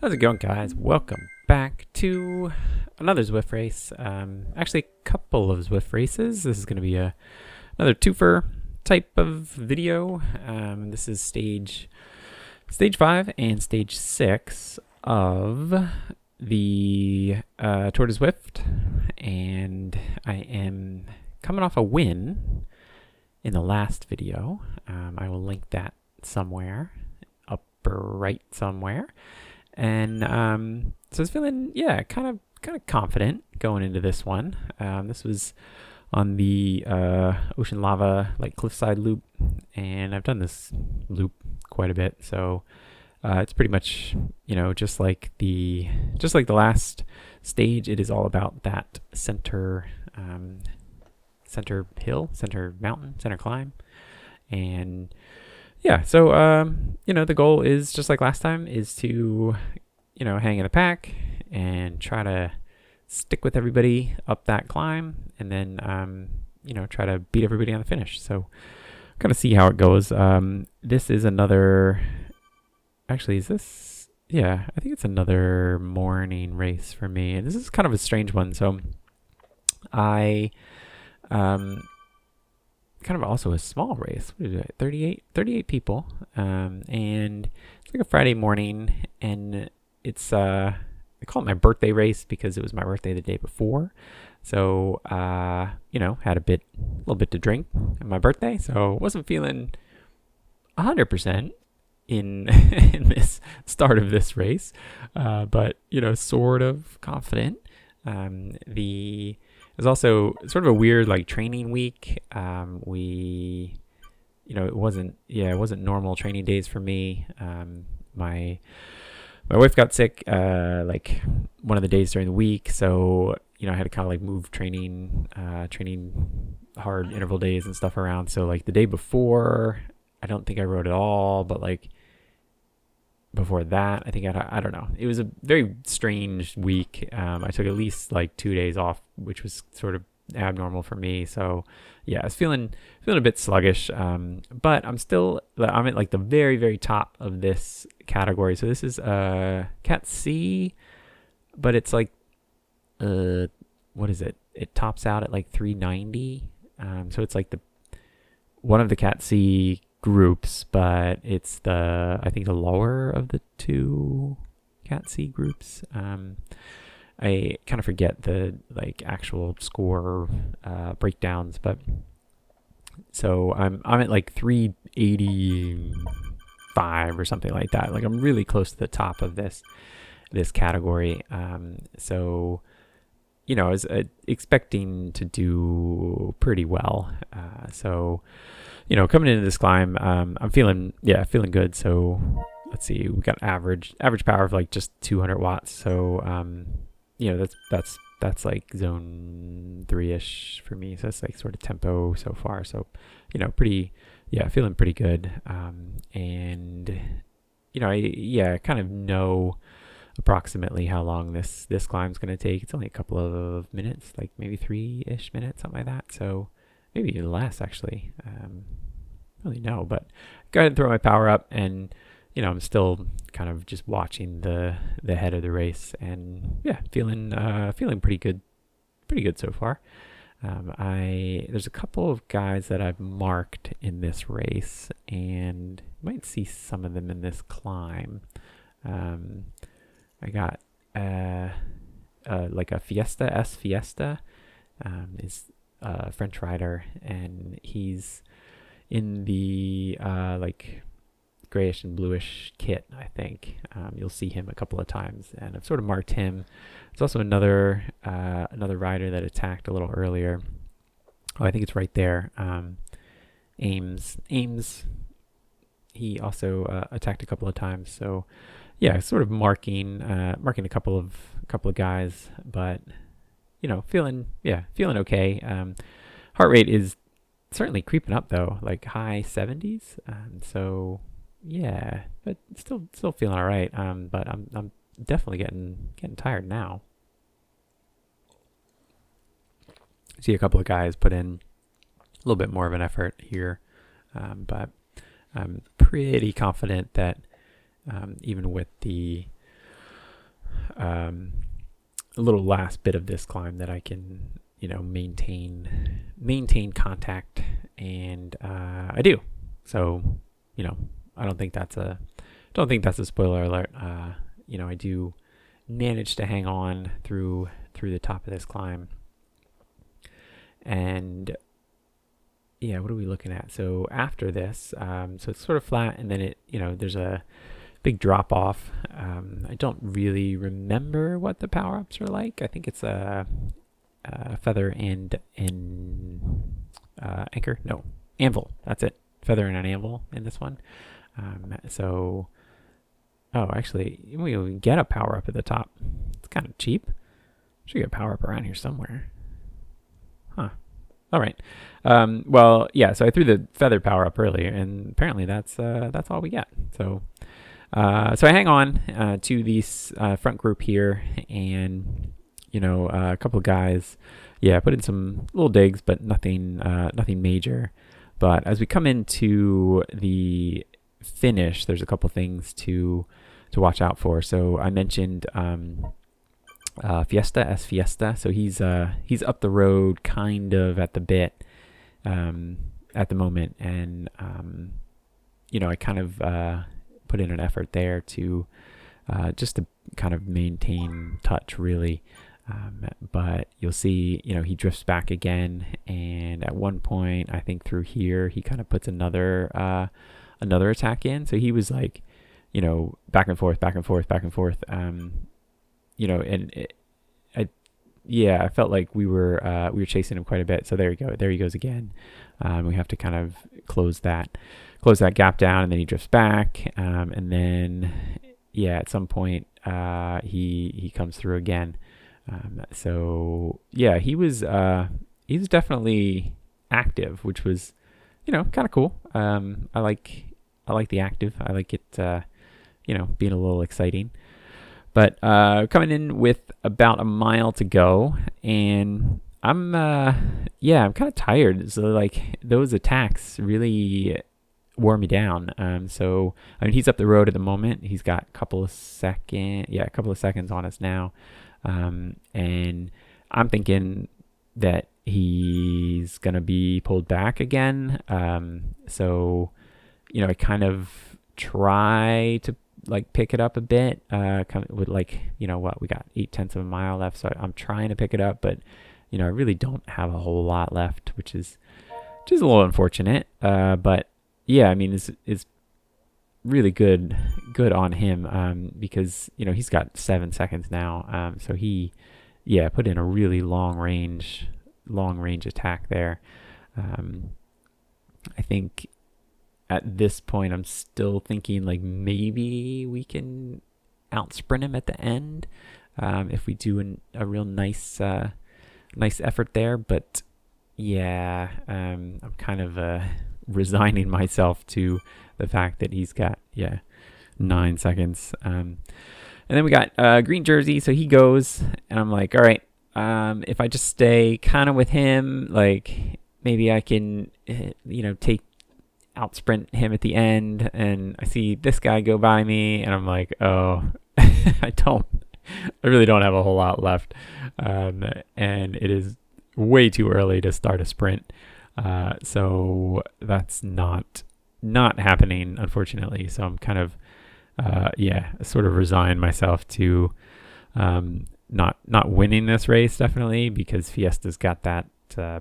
How's it going, guys? Welcome back to another Zwift race. Actually, a couple of Zwift races. This is going to be another twofer type of video. This is stage 5 and stage 6 of the Tour de Zwift, and I am coming off a win in the last video. I will link that somewhere, upper right somewhere. And so I was feeling, kind of confident going into this one. This was on the Ocean Lava, like cliffside loop, and I've done this loop quite a bit. So it's pretty much, just like the last stage. It is all about that center hill, center mountain, center climb, and yeah, so, the goal is, just like last time, is to, hang in the pack and try to stick with everybody up that climb and then, try to beat everybody on the finish. So, kind of see how it goes. This is another, actually, is this, yeah, I think it's another morning race for me. And this is kind of a strange one. So, I, kind of also a small race. What is it? 38 people. And it's like a Friday morning, and it's I call it my birthday race because it was my birthday the day before. So had a little bit to drink on my birthday, so wasn't feeling 100% in in this start of this race, but sort of confident. It was also sort of a weird training week. It wasn't normal training days for me. My wife got sick one of the days during the week, so I had to kind of move training hard interval days and stuff around. So the day before, I don't think I rode at all, but before that, I think I don't know. It was a very strange week. I took at least 2 days off, which was sort of abnormal for me. So yeah, I was feeling a bit sluggish. But I'm at the very, very top of this category. So this is Cat C, but it's what is it? It tops out at 390. So it's one of the Cat C groups, but it's I think the lower of the two Cat C groups. I kind of forget the actual score breakdowns, but so I'm at 385 or something like that. I'm really close to the top of this category. So I was expecting to do pretty well. So coming into this climb, I'm feeling good. So let's see, we got average power of just 200 watts. So that's zone 3-ish for me. So that's sort of tempo so far. So feeling pretty good. And I kind of know approximately how long this climb's going to take. It's only a couple of minutes, maybe 3-ish minutes, something like that. So maybe even less, actually. Really know, but go ahead and throw my power up, and I'm still kind of just watching the head of the race, and feeling pretty good so far. There's a couple of guys that I've marked in this race, and you might see some of them in this climb. I got a Fiesta is a French rider, and he's in the grayish and bluish kit, I think. You'll see him a couple of times, and I've sort of marked him. There's also another rider that attacked a little earlier. Oh, I think it's right there. Ames. He also attacked a couple of times. So yeah, sort of marking a couple of guys, but feeling okay. Heart rate is certainly creeping up though, high 70s. So yeah, but still feeling all right. But I'm definitely getting tired now. See a couple of guys put in a little bit more of an effort here, but I'm pretty confident that even with the a little last bit of this climb that I can, maintain contact, and I do. So, I don't think that's a spoiler alert. I do manage to hang on through the top of this climb. And yeah, what are we looking at? So after this, so it's sort of flat, and then there's a big drop off. I don't really remember what the power ups are like. I think it's a feather and anchor. No, anvil. That's it. Feather and an anvil in this one. Actually, we get a power up at the top. It's kind of cheap. Should get a power up around here somewhere. Huh. All right. So I threw the feather power up earlier, and apparently that's all we get. So I hang on to this front group here, and a couple of guys, put in some little digs, but nothing major. But as we come into the finish, there's a couple things to watch out for. So I mentioned Fiesta. So he's up the road, kind of at the bit at the moment, and I kind of put in an effort there to just to kind of maintain touch, really. But you'll see, he drifts back again, and at one point, I think through here, he kind of puts another attack in. So he was like, back and forth, I felt like we were chasing him quite a bit. So there he goes again. We have to kind of close that gap down, and then he drifts back, and then at some point he comes through again. He was definitely active, which was kind of cool. I like the active. I like it being a little exciting. But coming in with about a mile to go, and I'm kind of tired. So like those attacks really wore me down. He's up the road at the moment. He's got a couple of seconds on us now. And I'm thinking that he's going to be pulled back again. I kind of try to pick it up a bit, kind of with we got 0.8 of a mile left. So I'm trying to pick it up, but, I really don't have a whole lot left, which is a little unfortunate. But yeah, it's really good on him, because, he's got 7 seconds now. So he, put in a really long range attack there. I think at this point, I'm still thinking maybe we can out sprint him at the end, if we do a real nice effort there. But I'm kind of resigning myself to the fact that he's got 9 seconds. And then we got green jersey, so he goes, and I'm like, all right, if I just stay kind of with him, maybe I can out sprint him at the end. And I see this guy go by me, and I'm like, oh, I really don't have a whole lot left, and it is way too early to start a sprint, so that's not happening, unfortunately. So I'm kind of sort of resigned myself to not winning this race, definitely, because Fiesta's got that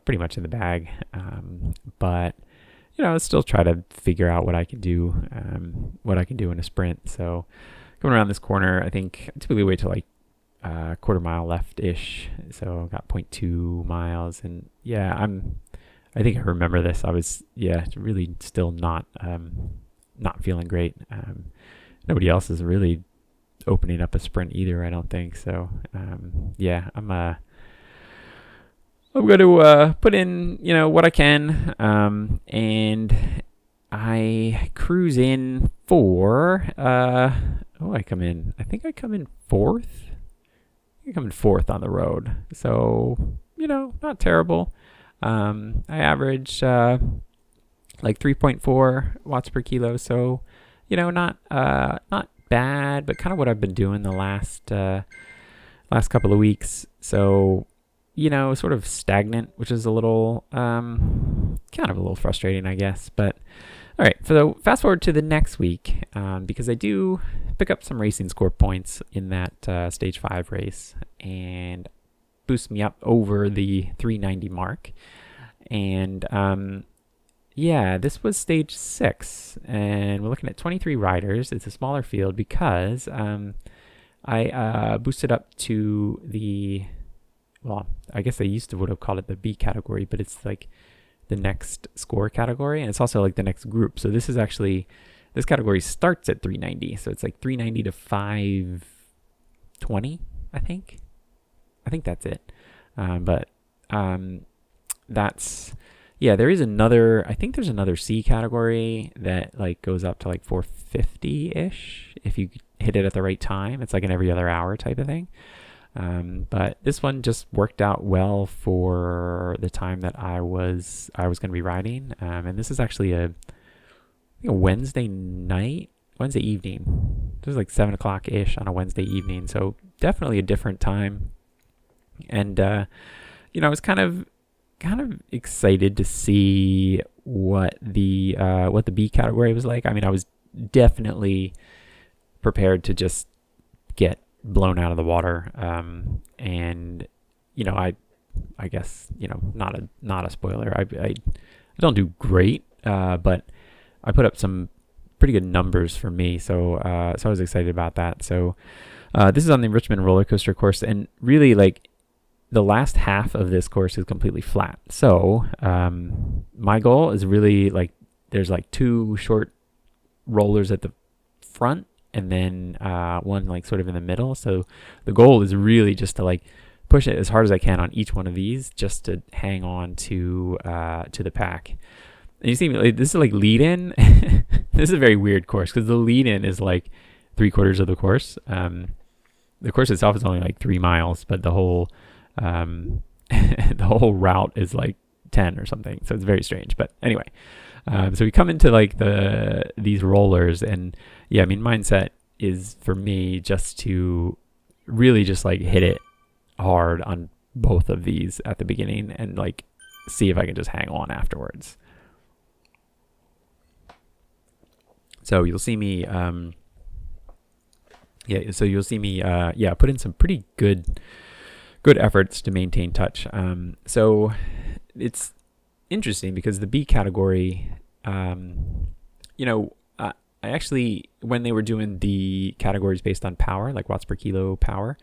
pretty much in the bag, but I'll still try to figure out what I can do in a sprint. So coming around this corner, I think I typically wait till quarter mile left-ish. So I've got 0.2 miles, and I think I remember this. I was really still not feeling great. Nobody else is really opening up a sprint either, I don't think. So I'm going to put in, what I can, and I cruise in for, I come in fourth. I come in fourth on the road. So, not terrible. I average 3.4 watts per kilo. So, not bad, but kind of what I've been doing the last couple of weeks. So, sort of stagnant, which is a little kind of a little frustrating, I guess. But all right, so fast forward to the next week, because I do pick up some racing score points in that stage 5 race and boost me up over the 390 mark. And this was stage 6, and we're looking at 23 riders. It's a smaller field because I boosted up to I guess they would have called it the B category, but it's like the next score category, and it's also like the next group. So this category starts at 390, so it's like 390 to 520, I think that's it. There is another, I think there's another C category that like goes up to like 450-ish if you hit it at the right time. It's like an every other hour type of thing. But this one just worked out well for the time that I was going to be riding. And this is actually a Wednesday evening. This is like 7 o'clock ish on a Wednesday evening. So definitely a different time. And, I was kind of excited to see what the B category was like. I mean, I was definitely prepared to just get blown out of the water. And I guess, not a spoiler. I don't do great, but I put up some pretty good numbers for me. So I was excited about that. So this is on the Richmond roller coaster course, and really like the last half of this course is completely flat. So my goal is really like, there's like 2 short rollers at the front and then one like sort of in the middle. So the goal is really just to like push it as hard as I can on each one of these, just to hang on to the pack. And you see, like, this is like lead in. This is a very weird course because the lead in is like 3/4 of the course. The course itself is only like 3 miles, but the whole the whole route is like 10 or something. So it's very strange. But anyway, so we come into like these rollers, and mindset is for me just to really just like hit it hard on both of these at the beginning and like see if I can just hang on afterwards. So you'll see me put in some pretty good efforts to maintain touch. So it's interesting because the B category, I actually, when they were doing the categories based on power, like watts per kilo power,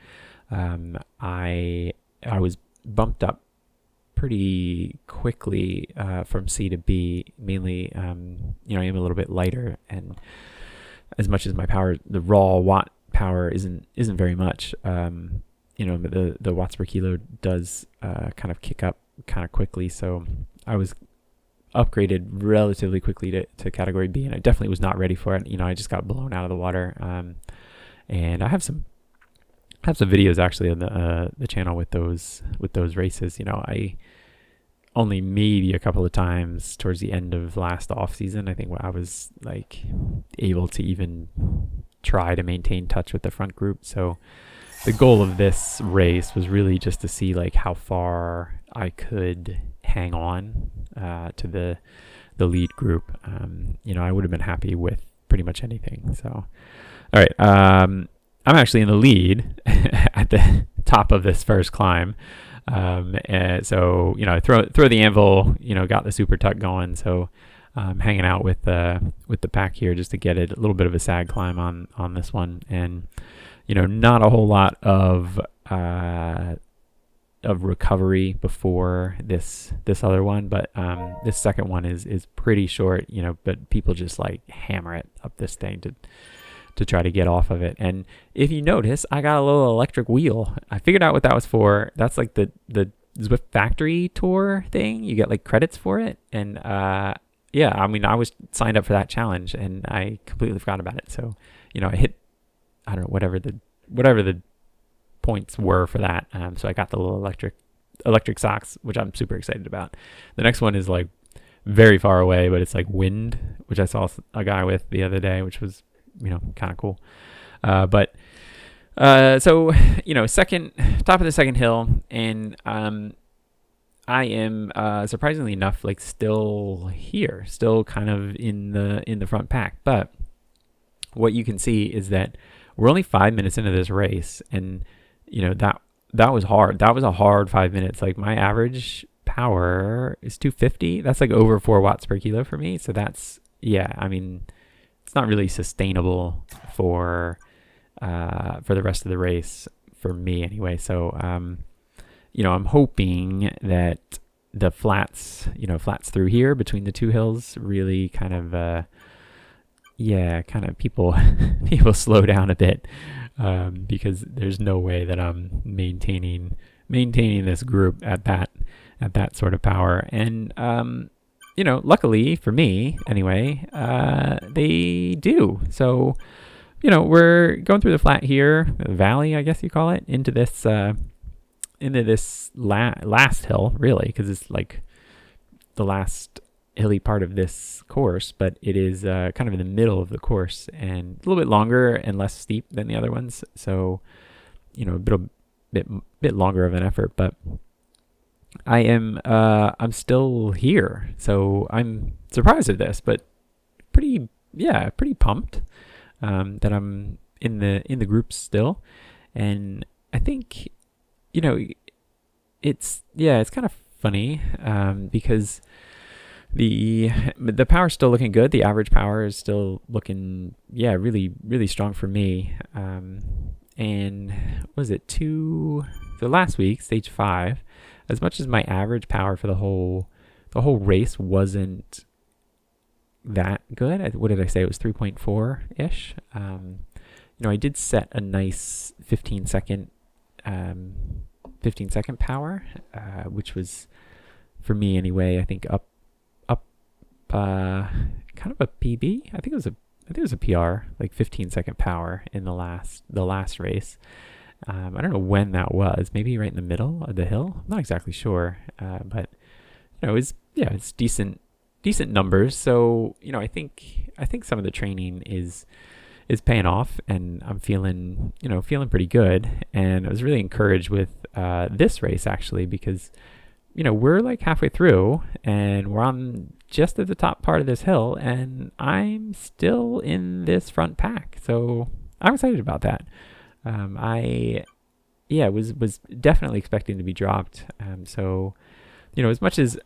I was bumped up pretty quickly from C to B. Mainly, I am a little bit lighter, and as much as my power, the raw watt power isn't very much. But the watts per kilo does kind of kick up kind of quickly. So I was upgraded relatively quickly to category B, and I definitely was not ready for it. I just got blown out of the water. And I have some videos actually on the channel with those races. I only maybe a couple of times towards the end of last off season, I think, I was like able to even try to maintain touch with the front group. So the goal of this race was really just to see like how far I could hang on to the lead group. I would have been happy with pretty much anything. So, all right. I'm actually in the lead at the top of this first climb. And so, I throw the anvil, got the super tuck going. So I'm hanging out with the pack here just to get a little bit of a sag climb on this one. And, not a whole lot of recovery before this other one, but this second one is pretty short, but people just like hammer it up this thing to try to get off of it. And if you notice, I got a little electric wheel. I figured out what that was for. That's like the Zwift factory tour thing. You get like credits for it. And I was signed up for that challenge and I completely forgot about it. So, I hit, I don't know, whatever the points were for that. So I got the little electric socks, which I'm super excited about. The next one is like very far away, but it's like wind, which I saw a guy with the other day, which was kind of cool. But so top of the second hill, and I am surprisingly enough like still here, still kind of in the front pack. But what you can see is that we're only 5 minutes into this race, and that was hard. That was a hard 5 minutes. Like my average power is 250. That's like over 4 watts per kilo for me. So that's, I mean, it's not really sustainable for the rest of the race for me anyway. So, I'm hoping that the flats through here between the two hills really kind of, people slow down a bit, because there's no way that I'm maintaining this group at that sort of power. And, luckily for me anyway, they do. So, we're going through the flat here, the valley, I guess you call it, into this last hill, really, because it's like the last hilly part of this course, but it is kind of in the middle of the course and a little bit longer and less steep than the other ones. So, a bit longer of an effort, but I'm still here. So I'm surprised at this, but pretty pumped that I'm in the group still. And I think, it's kind of funny, because the power's still looking good. The average power is still looking, really, really strong for me. And was it so last week, stage 5, as much as my average power for the whole race wasn't that good. What did I say? It was 3.4-ish. I did set a nice 15-second power, which was, for me anyway, I think up kind of a PB. I think it was a PR, like 15-second power in the last race. I don't know when that was. Maybe right in the middle of the hill. I'm not exactly sure, but it's decent numbers. So I think some of the training is paying off, and I'm feeling pretty good. And I was really encouraged with this race actually, because we're like halfway through and we're on just at the top part of this hill, and I'm still in this front pack. So I'm excited about that. I was definitely expecting to be dropped. So, as much as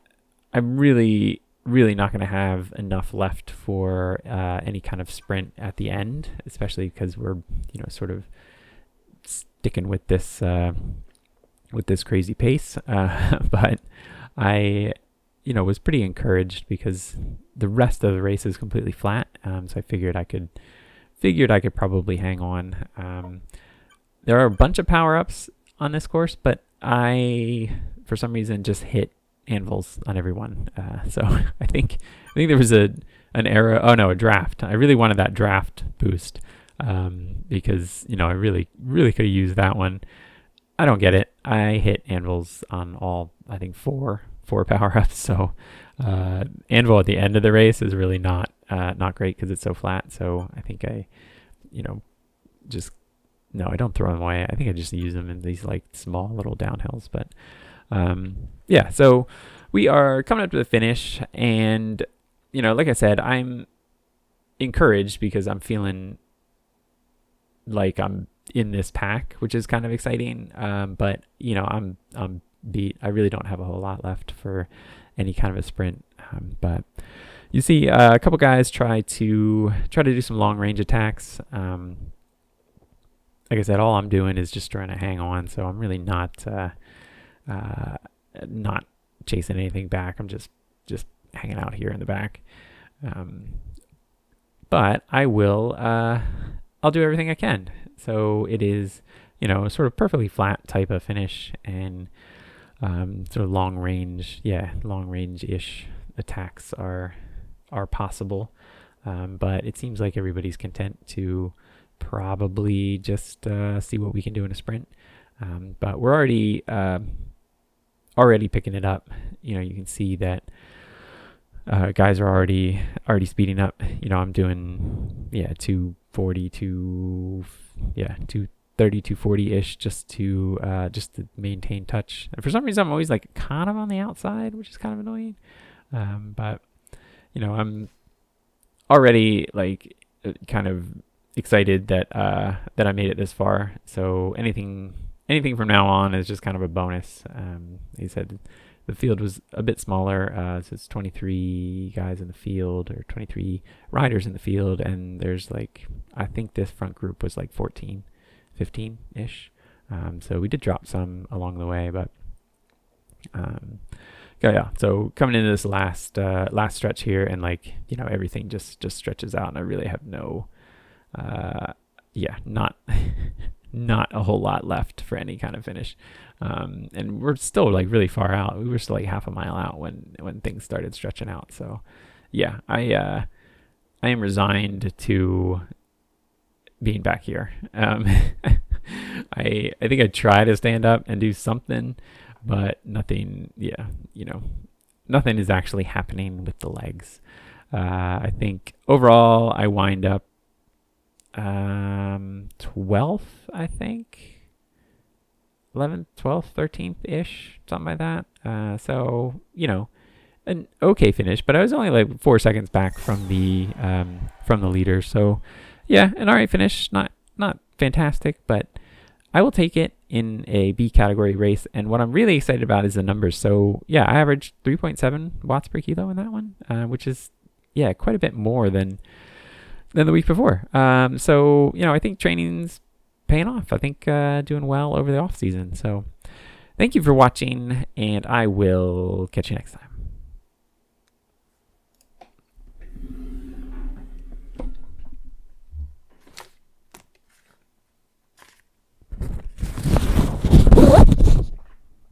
I'm really, really not going to have enough left for any kind of sprint at the end, especially because we're, sort of sticking with this crazy pace. But I, was pretty encouraged because the rest of the race is completely flat. So I figured I could probably hang on. There are a bunch of power-ups on this course, but I, for some reason, just hit anvils on everyone. So I think there was an error. Oh no, a draft. I really wanted that draft boost, because I really, really could have used that one. I don't get it. I hit anvils on all, I think, four power-ups. So anvil at the end of the race is really not great because it's so flat. So I think I don't throw them away. I think I just use them in these like small little downhills. But so we are coming up to the finish, and like I said, I'm encouraged because I'm feeling like I'm in this pack, which is kind of exciting. But I'm beat. I really don't have a whole lot left for any kind of a sprint. But you see a couple guys try to do some long range attacks. Like I said, all I'm doing is just trying to hang on. So I'm really not chasing anything back. I'm just hanging out here in the back. But I will, I'll do everything I can. So it is, sort of perfectly flat type of finish, and sort of long range-ish attacks are possible. But it seems like everybody's content to probably just see what we can do in a sprint. But we're already picking it up. You can see that Guys are already speeding up. I'm doing 240 to 230 240 ish just to maintain touch. And for some reason I'm always like kind of on the outside, which is kind of annoying. But I'm already like kind of excited that I made it this far. So anything from now on is just kind of a bonus. He said the field was a bit smaller, so it's 23 guys in the field, or 23 riders in the field, and there's like, I think this front group was like 14, 15-ish. So we did drop some along the way, but so coming into this last stretch here, and like, everything just stretches out, and I really have no not a whole lot left for any kind of finish. And we're still like really far out. We were still like half a mile out when things started stretching out. So yeah, I am resigned to being back here. I think I try to stand up and do something, but nothing is actually happening with the legs. I think overall I wind up 12th, I think 11th, 12th, 13th ish, something like that. So an okay finish, but I was only like 4 seconds back from the leader. So yeah, an alright finish, not fantastic, but I will take it in a B category race. And what I'm really excited about is the numbers. So yeah, I averaged 3.7 watts per kilo in that one, which is quite a bit more than the week before. So I think training's paying off. I think doing well over the off season. So thank you for watching, and I will catch you next time.